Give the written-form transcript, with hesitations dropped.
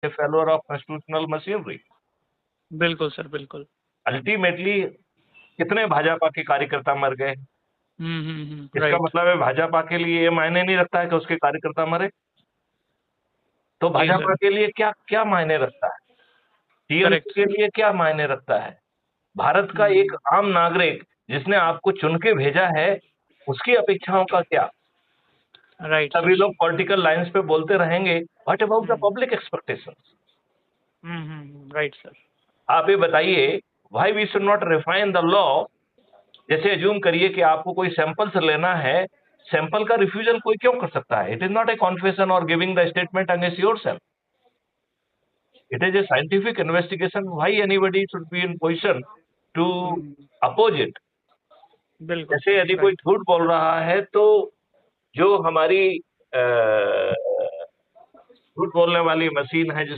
a failure of constitutional machinery. बिल्कुल sir, बिल्कुल। Ultimately कितने भाजपा के कार्यकर्ता मर गए? इसका राइट। मतलब है भाजपा के लिए ये मायने नहीं रखता है कि उसके कार्यकर्ता मरे। तो जी भाजपा सर। के लिए क्या क्या मायने रखता है? टीएमसी करेक्ट के सर। लिए क्या मायने रखता है? भारत का एक आम नागरिक जिसने आपको चुन के भेजा है, उसकी अपेक्षाओं का क्या? राइट सभी सर। लोग पॉलिटिकल लाइंस पे बोलते रहेंगे, what about the public expectations? Right sir. आप ये बताइए, why we should not refine the law? जैसे अज्यूम करिए कि आपको कोई सैंपल्स लेना है, सैंपल का रिफ्यूजल कोई क्यों कर सकता है? It is not a confession और giving the statement against yourself. It is a scientific investigation. Why anybody should be in position to oppose it? बिल्कुल जैसे सर। यदि कोई राइट। झूठ बोल रहा है तो जो हमारी झूठ बोलने वाली मशीन है